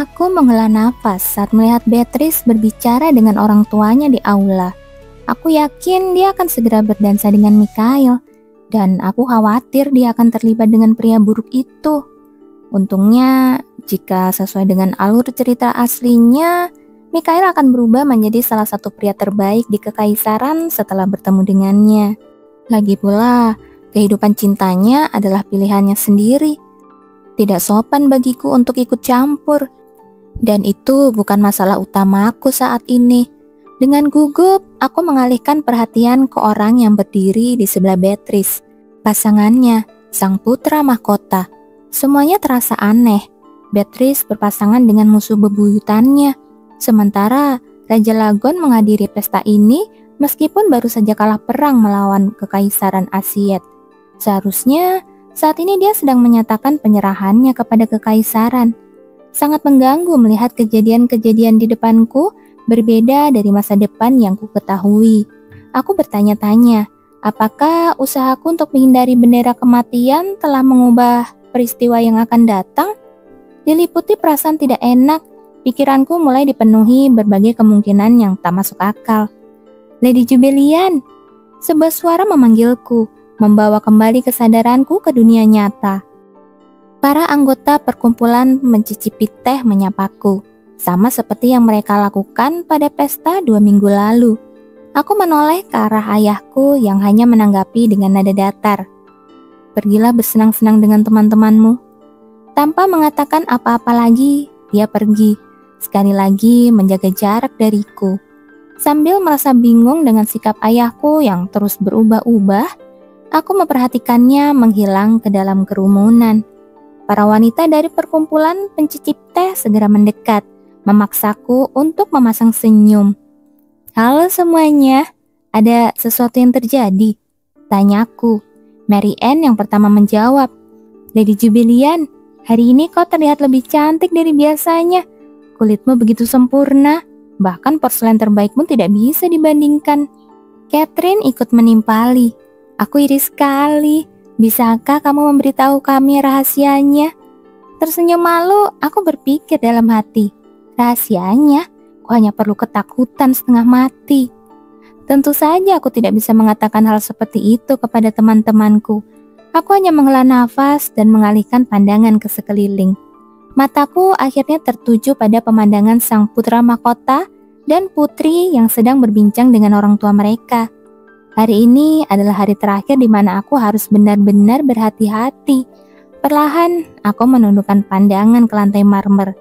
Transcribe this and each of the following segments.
Aku menghela nafas saat melihat Beatrice berbicara dengan orang tuanya di aula. Aku yakin dia akan segera berdansa dengan Mikhail, dan aku khawatir dia akan terlibat dengan pria buruk itu. Untungnya, jika sesuai dengan alur cerita aslinya, Mikhail akan berubah menjadi salah satu pria terbaik di Kekaisaran setelah bertemu dengannya. Lagi pula, kehidupan cintanya adalah pilihannya sendiri. Tidak sopan bagiku untuk ikut campur. Dan itu bukan masalah utamaku saat ini. Dengan gugup, aku mengalihkan perhatian ke orang yang berdiri di sebelah Beatrice. Pasangannya, sang putra mahkota. Semuanya terasa aneh. Beatrice berpasangan dengan musuh bebuyutannya. Sementara Raja Lagon menghadiri pesta ini meskipun baru saja kalah perang melawan Kekaisaran Asyet. Seharusnya saat ini dia sedang menyatakan penyerahannya kepada Kekaisaran. Sangat mengganggu melihat kejadian-kejadian di depanku berbeda dari masa depan yang ku ketahui. Aku bertanya-tanya, apakah usahaku untuk menghindari bendera kematian telah mengubah peristiwa yang akan datang? Diliputi perasaan tidak enak, pikiranku mulai dipenuhi berbagai kemungkinan yang tak masuk akal. Lady Jubilian, sebuah suara memanggilku, membawa kembali kesadaranku ke dunia nyata. Para anggota perkumpulan mencicipi teh menyapaku, sama seperti yang mereka lakukan pada pesta 2 minggu lalu. Aku menoleh ke arah ayahku yang hanya menanggapi dengan nada datar. Pergilah bersenang-senang dengan teman-temanmu. Tanpa mengatakan apa-apa lagi, dia pergi, sekali lagi menjaga jarak dariku. Sambil merasa bingung dengan sikap ayahku yang terus berubah-ubah, aku memperhatikannya menghilang ke dalam kerumunan. Para wanita dari perkumpulan pencicip teh segera mendekat, memaksaku untuk memasang senyum. "Halo semuanya, ada sesuatu yang terjadi?" tanyaku. Mary Ann yang pertama menjawab. "Lady Jubilian, hari ini kau terlihat lebih cantik dari biasanya. Kulitmu begitu sempurna. Bahkan porselen terbaikmu tidak bisa dibandingkan." Catherine ikut menimpali. "Aku iri sekali. Bisakah kamu memberitahu kami rahasianya?" Tersenyum malu, aku berpikir dalam hati. Rahasianya? Aku hanya perlu ketakutan setengah mati. Tentu saja aku tidak bisa mengatakan hal seperti itu kepada teman-temanku. Aku hanya menghela nafas dan mengalihkan pandangan ke sekeliling. Mataku akhirnya tertuju pada pemandangan sang putra mahkota dan putri yang sedang berbincang dengan orang tua mereka. Hari ini adalah hari terakhir di mana aku harus benar-benar berhati-hati. Perlahan, aku menundukkan pandangan ke lantai marmer.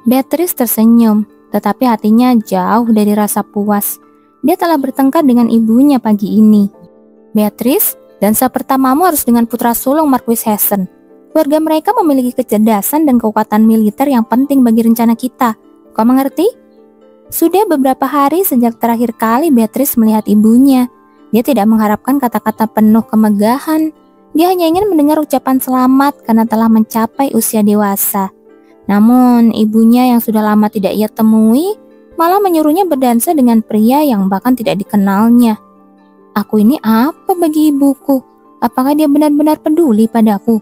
Beatrice tersenyum, tetapi hatinya jauh dari rasa puas. Dia telah bertengkar dengan ibunya pagi ini. "Beatrice, dansa pertamamu harus dengan putra sulung Marquis Hessen. Keluarga mereka memiliki kecerdasan dan kekuatan militer yang penting bagi rencana kita. Kau mengerti?" Sudah beberapa hari sejak terakhir kali Beatrice melihat ibunya. Dia tidak mengharapkan kata-kata penuh kemegahan. Dia hanya ingin mendengar ucapan selamat karena telah mencapai usia dewasa. Namun ibunya yang sudah lama tidak ia temui malah menyuruhnya berdansa dengan pria yang bahkan tidak dikenalnya. Aku ini apa bagi ibuku? Apakah dia benar-benar peduli padaku?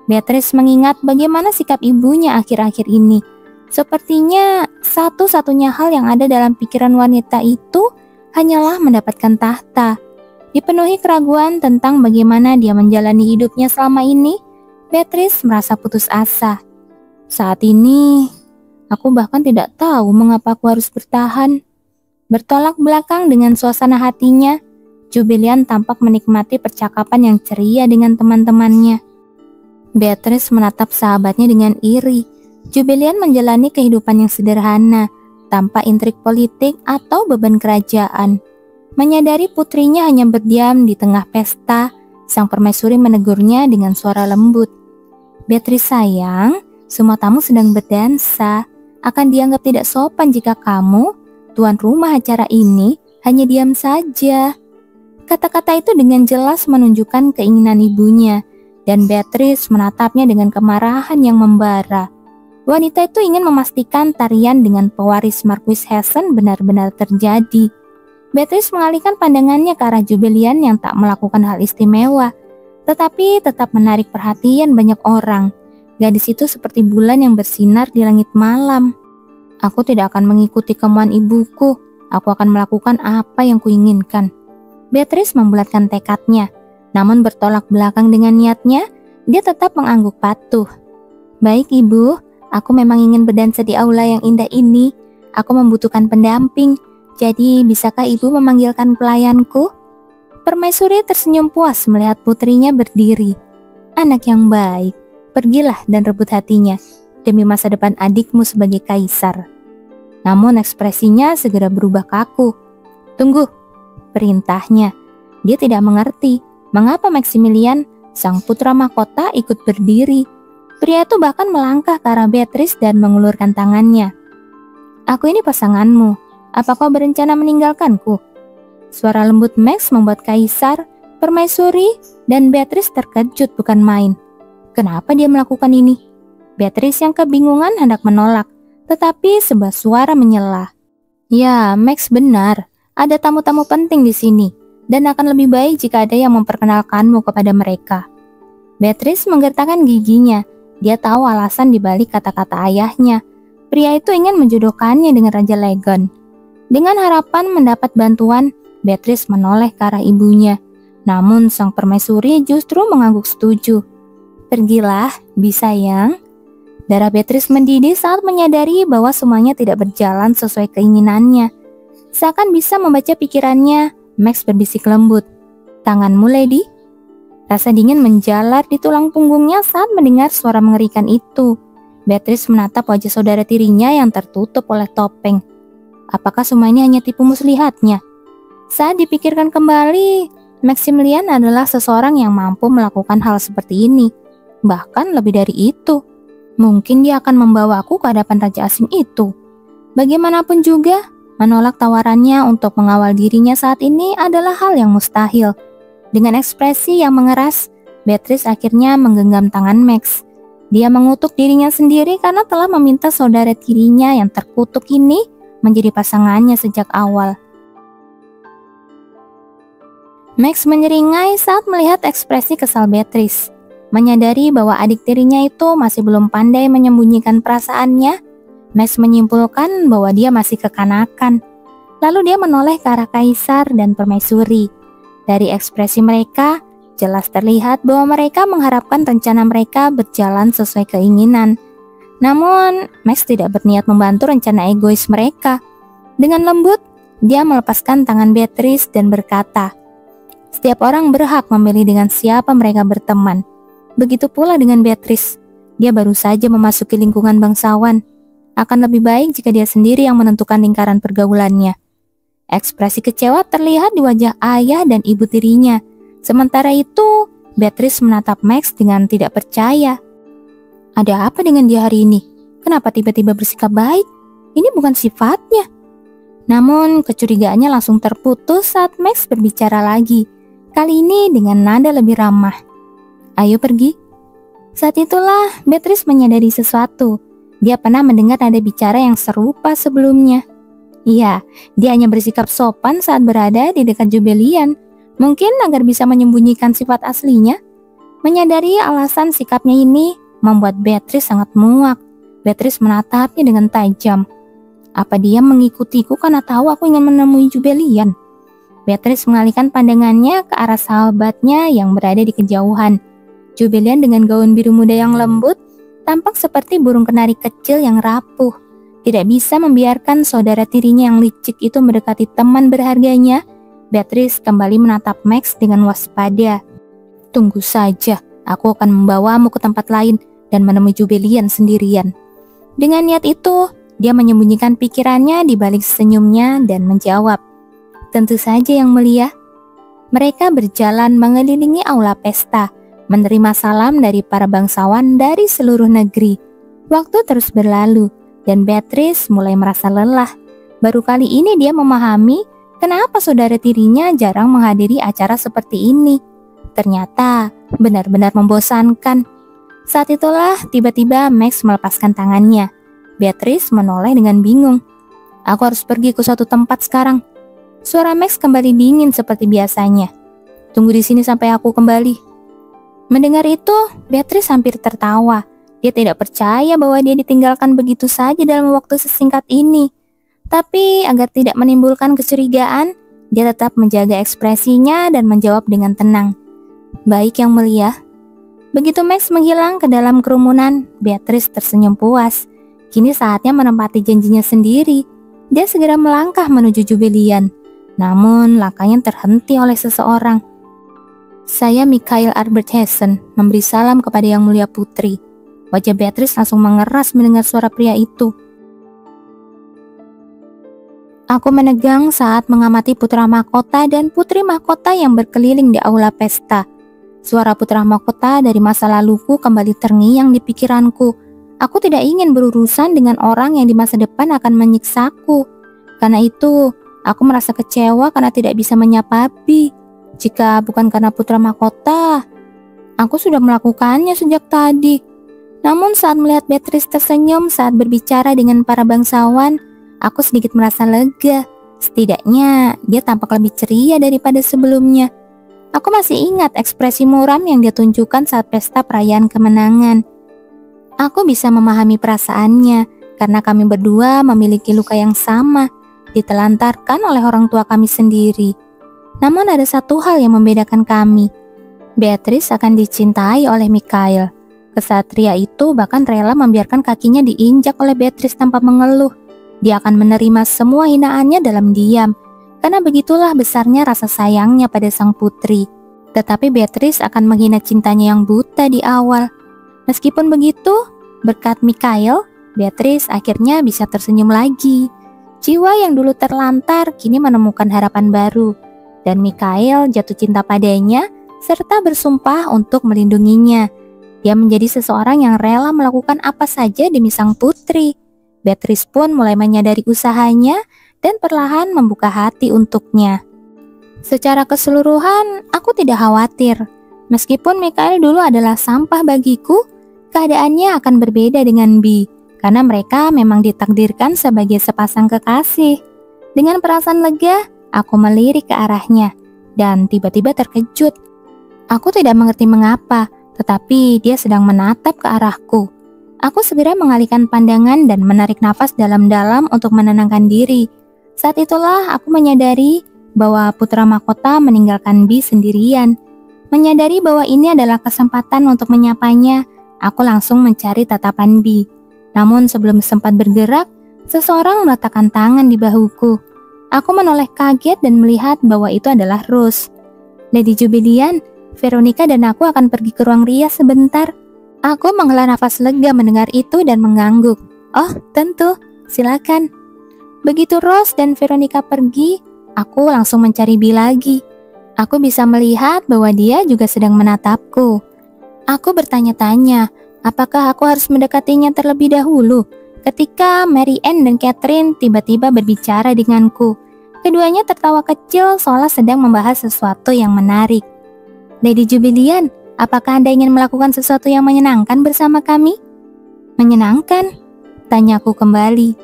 Beatrice mengingat bagaimana sikap ibunya akhir-akhir ini. Sepertinya satu-satunya hal yang ada dalam pikiran wanita itu hanyalah mendapatkan tahta. Dipenuhi keraguan tentang bagaimana dia menjalani hidupnya selama ini, Beatrice merasa putus asa. Saat ini, aku bahkan tidak tahu mengapa aku harus bertahan. Bertolak belakang dengan suasana hatinya, Jubilian tampak menikmati percakapan yang ceria dengan teman-temannya. Beatrice menatap sahabatnya dengan iri. Jubilian menjalani kehidupan yang sederhana, tanpa intrik politik atau beban kerajaan. Menyadari putrinya hanya berdiam di tengah pesta, sang permaisuri menegurnya dengan suara lembut. "Beatrice sayang, semua tamu sedang berdansa. Akan dianggap tidak sopan jika kamu, tuan rumah acara ini, hanya diam saja." Kata-kata itu dengan jelas menunjukkan keinginan ibunya, dan Beatrice menatapnya dengan kemarahan yang membara. Wanita itu ingin memastikan tarian dengan pewaris Marquis Hessen benar-benar terjadi. Beatrice mengalihkan pandangannya ke arah Jubilian yang tak melakukan hal istimewa, tetapi tetap menarik perhatian banyak orang. Gadis itu seperti bulan yang bersinar di langit malam. Aku tidak akan mengikuti kemauan ibuku. Aku akan melakukan apa yang kuinginkan. Beatrice membulatkan tekadnya. Namun bertolak belakang dengan niatnya, dia tetap mengangguk patuh. Baik ibu, aku memang ingin berdansa di aula yang indah ini. Aku membutuhkan pendamping. Jadi bisakah ibu memanggilkan pelayanku? Permaisuri tersenyum puas melihat putrinya berdiri. Anak yang baik, pergilah dan rebut hatinya demi masa depan adikmu sebagai kaisar. Namun ekspresinya segera berubah kaku. Tunggu, perintahnya. Dia tidak mengerti mengapa Maximilian, sang putra mahkota, ikut berdiri. Pria itu bahkan melangkah ke arah Beatrice dan mengulurkan tangannya. Aku ini pasanganmu. Apa kau berencana meninggalkanku? Suara lembut Max membuat kaisar, permaisuri, dan Beatrice terkejut bukan main. Kenapa dia melakukan ini? Beatrice yang kebingungan hendak menolak, tetapi sebuah suara menyela. Ya, Max benar. Ada tamu-tamu penting di sini, dan akan lebih baik jika ada yang memperkenalkanmu kepada mereka. Beatrice menggertakkan giginya. Dia tahu alasan dibalik kata-kata ayahnya. Pria itu ingin menjodohkannya dengan Raja Legon. Dengan harapan mendapat bantuan, Beatrice menoleh ke arah ibunya. Namun sang permaisuri justru mengangguk setuju. Pergilah, bisa sayang. Darah Beatrice mendidih saat menyadari bahwa semuanya tidak berjalan sesuai keinginannya. Seakan bisa membaca pikirannya, Max berbisik lembut. Tanganmu, Lady? Rasa dingin menjalar di tulang punggungnya saat mendengar suara mengerikan itu. Beatrice menatap wajah saudara tirinya yang tertutup oleh topeng. Apakah semuanya hanya tipu muslihatnya? Saat dipikirkan kembali, Maximilian adalah seseorang yang mampu melakukan hal seperti ini. Bahkan lebih dari itu. Mungkin dia akan membawaku ke hadapan raja asing itu. Bagaimanapun juga, menolak tawarannya untuk mengawal dirinya saat ini adalah hal yang mustahil. Dengan ekspresi yang mengeras, Beatrice akhirnya menggenggam tangan Max. Dia mengutuk dirinya sendiri karena telah meminta saudara tirinya yang terkutuk ini menjadi pasangannya sejak awal. Max menyeringai saat melihat ekspresi kesal Beatrice. Menyadari bahwa adik tirinya itu masih belum pandai menyembunyikan perasaannya, Max menyimpulkan bahwa dia masih kekanakan. Lalu dia menoleh ke arah kaisar dan permaisuri. Dari ekspresi mereka, jelas terlihat bahwa mereka mengharapkan rencana mereka berjalan sesuai keinginan. Namun, Max tidak berniat membantu rencana egois mereka. Dengan lembut, dia melepaskan tangan Beatrice dan berkata, "Setiap orang berhak memilih dengan siapa mereka berteman. Begitu pula dengan Beatrice. Dia baru saja memasuki lingkungan bangsawan. Akan lebih baik jika dia sendiri yang menentukan lingkaran pergaulannya." Ekspresi kecewa terlihat di wajah ayah dan ibu tirinya. Sementara itu, Beatrice menatap Max dengan tidak percaya. Ada apa dengan dia hari ini? Kenapa tiba-tiba bersikap baik? Ini bukan sifatnya. Namun kecurigaannya langsung terputus saat Max berbicara lagi. Kali ini dengan nada lebih ramah. Ayo pergi. Saat itulah Beatrice menyadari sesuatu. Dia pernah mendengar nada bicara yang serupa sebelumnya. Iya, dia hanya bersikap sopan saat berada di dekat Jubelian. Mungkin agar bisa menyembunyikan sifat aslinya. Menyadari alasan sikapnya ini membuat Beatrice sangat muak. Beatrice menatapnya dengan tajam. Apa dia mengikutiku karena tahu aku ingin menemui Jubelian? Beatrice mengalihkan pandangannya ke arah sahabatnya yang berada di kejauhan. Jubelian dengan gaun biru muda yang lembut tampak seperti burung kenari kecil yang rapuh. Tidak bisa membiarkan saudara tirinya yang licik itu mendekati teman berharganya. Beatrice kembali menatap Max dengan waspada. Tunggu saja, aku akan membawamu ke tempat lain dan menemui Jubelian sendirian. Dengan niat itu, dia menyembunyikan pikirannya di balik senyumnya dan menjawab, tentu saja yang mulia. Mereka berjalan mengelilingi aula pesta, menerima salam dari para bangsawan dari seluruh negeri. Waktu terus berlalu, dan Beatrice mulai merasa lelah. Baru kali ini dia memahami kenapa saudara tirinya jarang menghadiri acara seperti ini. Ternyata benar-benar membosankan. Saat itulah tiba-tiba Max melepaskan tangannya. Beatrice menoleh dengan bingung. Aku harus pergi ke suatu tempat sekarang. Suara Max kembali dingin seperti biasanya. Tunggu di sini sampai aku kembali. Mendengar itu, Beatrice hampir tertawa. Dia tidak percaya bahwa dia ditinggalkan begitu saja dalam waktu sesingkat ini. Tapi agar tidak menimbulkan kecurigaan, dia tetap menjaga ekspresinya dan menjawab dengan tenang. "Baik, Yang Mulia." Begitu Max menghilang ke dalam kerumunan, Beatrice tersenyum puas. Kini saatnya menempati janjinya sendiri. Dia segera melangkah menuju Jubilian. Namun langkahnya terhenti oleh seseorang. "Saya Mikhail Albert Hessen, memberi salam kepada Yang Mulia Putri." Wajah Beatrice langsung mengeras mendengar suara pria itu. Aku menegang saat mengamati putra mahkota dan putri mahkota yang berkeliling di aula pesta. Suara putra mahkota dari masa laluku kembali terngiang di pikiranku. Aku tidak ingin berurusan dengan orang yang di masa depan akan menyiksaku. Karena itu, aku merasa kecewa karena tidak bisa menyapa Abi. Jika bukan karena putra mahkota, aku sudah melakukannya sejak tadi. Namun saat melihat Beatrice tersenyum saat berbicara dengan para bangsawan, aku sedikit merasa lega. Setidaknya dia tampak lebih ceria daripada sebelumnya. Aku masih ingat ekspresi muram yang dia tunjukkan saat pesta perayaan kemenangan. Aku bisa memahami perasaannya karena kami berdua memiliki luka yang sama, ditelantarkan oleh orang tua kami sendiri. Namun ada satu hal yang membedakan kami. Beatrice akan dicintai oleh Mikhail. Kesatria itu bahkan rela membiarkan kakinya diinjak oleh Beatrice tanpa mengeluh. Dia akan menerima semua hinaannya dalam diam, karena begitulah besarnya rasa sayangnya pada sang putri. Tetapi Beatrice akan menghina cintanya yang buta di awal. Meskipun begitu, berkat Mikhail, Beatrice akhirnya bisa tersenyum lagi. Jiwa yang dulu terlantar kini menemukan harapan baru, dan Mikhail jatuh cinta padanya serta bersumpah untuk melindunginya. Dia menjadi seseorang yang rela melakukan apa saja demi sang putri. Beatrice pun mulai menyadari usahanya dan perlahan membuka hati untuknya. Secara keseluruhan, aku tidak khawatir. Meskipun Mikhail dulu adalah sampah bagiku, keadaannya akan berbeda dengan Bi, karena mereka memang ditakdirkan sebagai sepasang kekasih. Dengan perasaan lega, aku melirik ke arahnya, dan tiba-tiba terkejut. Aku tidak mengerti mengapa, tetapi dia sedang menatap ke arahku. Aku segera mengalihkan pandangan dan menarik nafas dalam-dalam untuk menenangkan diri. Saat itulah aku menyadari bahwa putra mahkota meninggalkan Bi sendirian. Menyadari bahwa ini adalah kesempatan untuk menyapanya, aku langsung mencari tatapan Bi. Namun sebelum sempat bergerak, seseorang meletakkan tangan di bahuku. Aku menoleh kaget dan melihat bahwa itu adalah Rose. "Lady Jubilian, Veronica dan aku akan pergi ke ruang rias sebentar." Aku menghela nafas lega mendengar itu dan mengangguk. "Oh, tentu, silakan." Begitu Rose dan Veronica pergi, aku langsung mencari Bi lagi. Aku bisa melihat bahwa dia juga sedang menatapku. Aku bertanya-tanya, apakah aku harus mendekatinya terlebih dahulu? Ketika Mary Ann dan Catherine tiba-tiba berbicara denganku. Keduanya tertawa kecil seolah sedang membahas sesuatu yang menarik. "Lady Jubilian, apakah Anda ingin melakukan sesuatu yang menyenangkan bersama kami?" "Menyenangkan?" tanyaku kembali.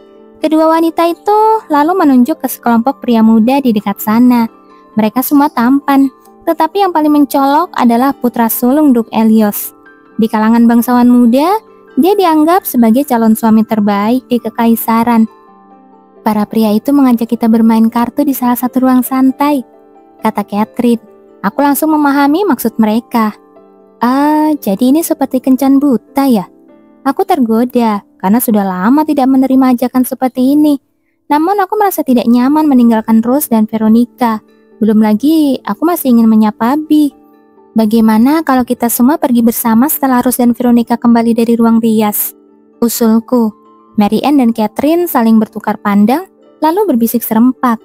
Kedua wanita itu lalu menunjuk ke sekelompok pria muda di dekat sana. Mereka semua tampan, tetapi yang paling mencolok adalah putra sulung Duke Elios. Di kalangan bangsawan muda, dia dianggap sebagai calon suami terbaik di kekaisaran. "Para pria itu mengajak kita bermain kartu di salah satu ruang santai," kata Catherine. Aku langsung memahami maksud mereka. Jadi ini seperti kencan buta ya? Aku tergoda karena sudah lama tidak menerima ajakan seperti ini. Namun aku merasa tidak nyaman meninggalkan Rose dan Veronica. Belum lagi aku masih ingin menyapa Bi. "Bagaimana kalau kita semua pergi bersama setelah Rose dan Veronica kembali dari ruang rias?" usulku. Mary Ann dan Catherine saling bertukar pandang lalu berbisik serempak.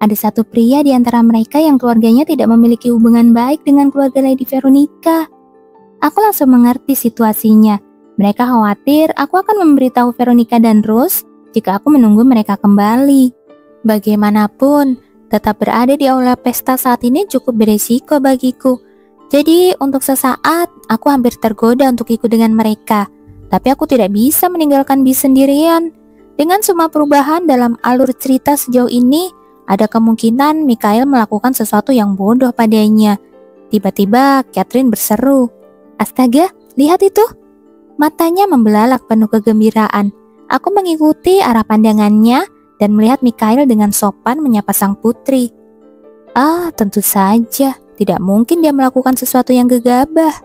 Ada satu pria di antara mereka yang keluarganya tidak memiliki hubungan baik dengan keluarga Lady Veronica. Aku langsung mengerti situasinya. Mereka khawatir aku akan memberitahu Veronica dan Rose jika aku menunggu mereka kembali. Bagaimanapun, tetap berada di aula pesta saat ini cukup beresiko bagiku. Jadi untuk sesaat, aku hampir tergoda untuk ikut dengan mereka. Tapi aku tidak bisa meninggalkan Bi sendirian. Dengan semua perubahan dalam alur cerita sejauh ini, ada kemungkinan Mikhail melakukan sesuatu yang bodoh padanya. Tiba-tiba Catherine berseru, "Astaga, lihat itu!" Matanya membelalak penuh kegembiraan. Aku mengikuti arah pandangannya dan melihat Mikhail dengan sopan menyapa sang putri. Tentu saja, tidak mungkin dia melakukan sesuatu yang gegabah.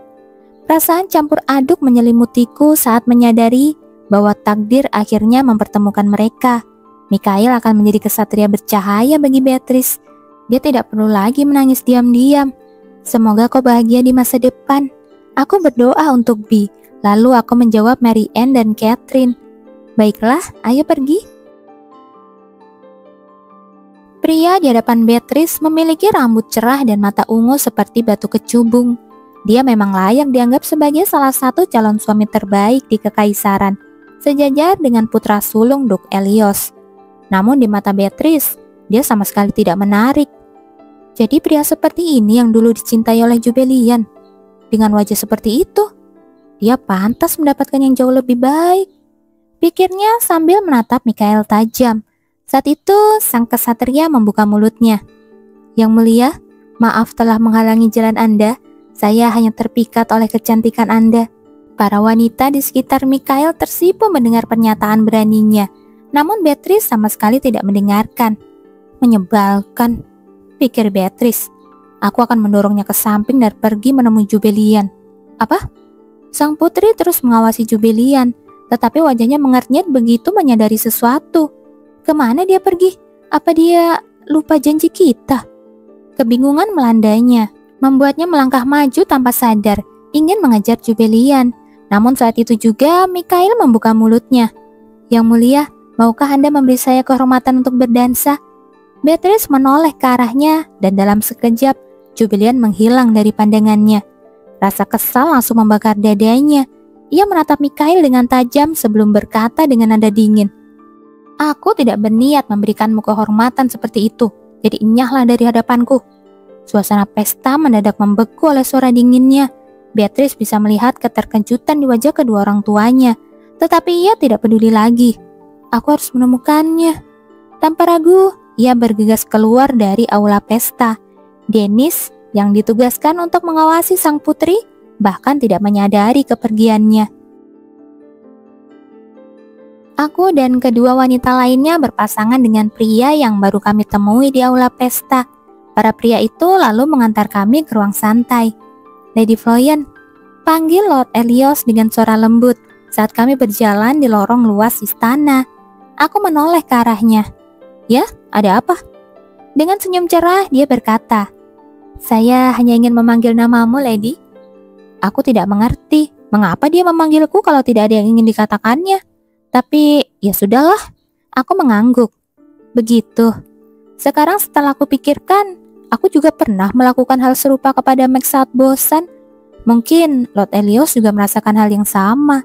Perasaan campur aduk menyelimutiku saat menyadari bahwa takdir akhirnya mempertemukan mereka. Mikhail akan menjadi kesatria bercahaya bagi Beatrice. Dia tidak perlu lagi menangis diam-diam. Semoga kau bahagia di masa depan. Aku berdoa untuk Bi, lalu aku menjawab Mary Ann dan Catherine. Baiklah, ayo pergi. Pria di hadapan Beatrice memiliki rambut cerah dan mata ungu seperti batu kecubung. Dia memang layak dianggap sebagai salah satu calon suami terbaik di Kekaisaran, sejajar dengan putra sulung Duke Elios. Namun di mata Beatrice, dia sama sekali tidak menarik. Jadi pria seperti ini yang dulu dicintai oleh Jubelian. Dengan wajah seperti itu, dia pantas mendapatkan yang jauh lebih baik. Pikirnya sambil menatap Mikhail tajam. Saat itu sang kesatria membuka mulutnya. Yang mulia, maaf telah menghalangi jalan Anda. Saya hanya terpikat oleh kecantikan Anda. Para wanita di sekitar Mikhail tersipu mendengar pernyataan beraninya. Namun Beatrice sama sekali tidak mendengarkan. Menyebalkan, pikir Beatrice. Aku akan mendorongnya ke samping dan pergi menemui Jubelian. Apa? Sang putri terus mengawasi Jubelian, tetapi wajahnya mengernyit begitu menyadari sesuatu. Kemana dia pergi? Apa dia lupa janji kita? Kebingungan melandainya, membuatnya melangkah maju tanpa sadar, ingin mengejar Jubelian. Namun saat itu juga Mikhail membuka mulutnya. Yang mulia, maukah Anda memberi saya kehormatan untuk berdansa? Beatrice menoleh ke arahnya dan dalam sekejap Jubelian menghilang dari pandangannya. Rasa kesal langsung membakar dadanya. Ia menatap Mikhail dengan tajam sebelum berkata dengan nada dingin. Aku tidak berniat memberikanmu kehormatan seperti itu, jadi enyahlah dari hadapanku. Suasana pesta mendadak membeku oleh suara dinginnya. Beatrice bisa melihat keterkejutan di wajah kedua orang tuanya, tetapi ia tidak peduli lagi. Aku harus menemukannya. Tanpa ragu, ia bergegas keluar dari aula pesta. Dennis yang ditugaskan untuk mengawasi sang putri bahkan tidak menyadari kepergiannya. Aku dan kedua wanita lainnya berpasangan dengan pria yang baru kami temui di aula pesta. Para pria itu lalu mengantar kami ke ruang santai. Lady Florian, panggil Lord Elios dengan suara lembut saat kami berjalan di lorong luas istana. Aku menoleh ke arahnya. Ya, ada apa? Dengan senyum cerah dia berkata, saya hanya ingin memanggil namamu, Lady. Aku tidak mengerti mengapa dia memanggilku kalau tidak ada yang ingin dikatakannya. Tapi ya sudahlah, aku mengangguk. Begitu. Sekarang setelah aku pikirkan, aku juga pernah melakukan hal serupa kepada Max saat bosan. Mungkin Lord Elios juga merasakan hal yang sama.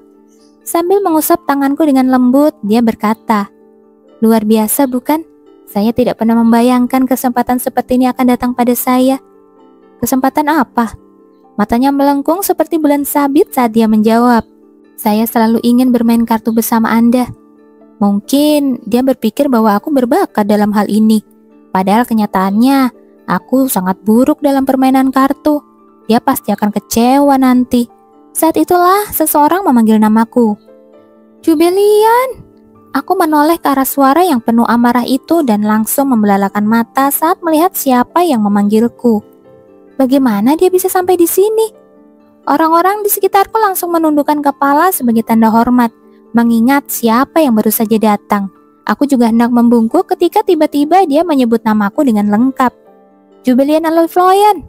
Sambil mengusap tanganku dengan lembut, dia berkata, luar biasa bukan? Saya tidak pernah membayangkan kesempatan seperti ini akan datang pada saya. Kesempatan apa? Matanya melengkung seperti bulan sabit saat dia menjawab. Saya selalu ingin bermain kartu bersama Anda. Mungkin dia berpikir bahwa aku berbakat dalam hal ini. Padahal kenyataannya, aku sangat buruk dalam permainan kartu. Dia pasti akan kecewa nanti. Saat itulah seseorang memanggil namaku. Jubelian! Aku menoleh ke arah suara yang penuh amarah itu dan langsung membelalakan mata saat melihat siapa yang memanggilku. Bagaimana dia bisa sampai di sini? Orang-orang di sekitarku langsung menundukkan kepala sebagai tanda hormat, mengingat siapa yang baru saja datang. Aku juga hendak membungkuk ketika tiba-tiba dia menyebut namaku dengan lengkap. Jubelian Aloy Floyan.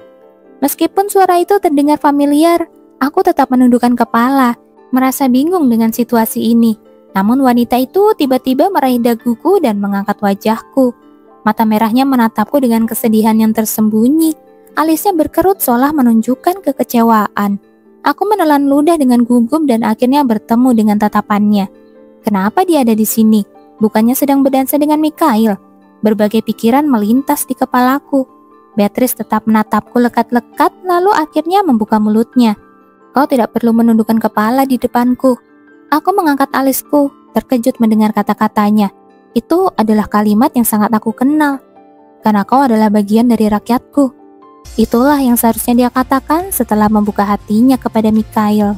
Meskipun suara itu terdengar familiar, aku tetap menundukkan kepala, merasa bingung dengan situasi ini. Namun wanita itu tiba-tiba meraih daguku dan mengangkat wajahku. Mata merahnya menatapku dengan kesedihan yang tersembunyi. Alisnya berkerut seolah menunjukkan kekecewaan. Aku menelan ludah dengan gugup dan akhirnya bertemu dengan tatapannya. Kenapa dia ada di sini? Bukannya sedang berdansa dengan Mikhail? Berbagai pikiran melintas di kepalaku. Beatrice tetap menatapku lekat-lekat lalu akhirnya membuka mulutnya. Kau tidak perlu menundukkan kepala di depanku. Aku mengangkat alisku, terkejut mendengar kata-katanya. Itu adalah kalimat yang sangat aku kenal. Karena kau adalah bagian dari rakyatku. Itulah yang seharusnya dia katakan setelah membuka hatinya kepada Mikhail.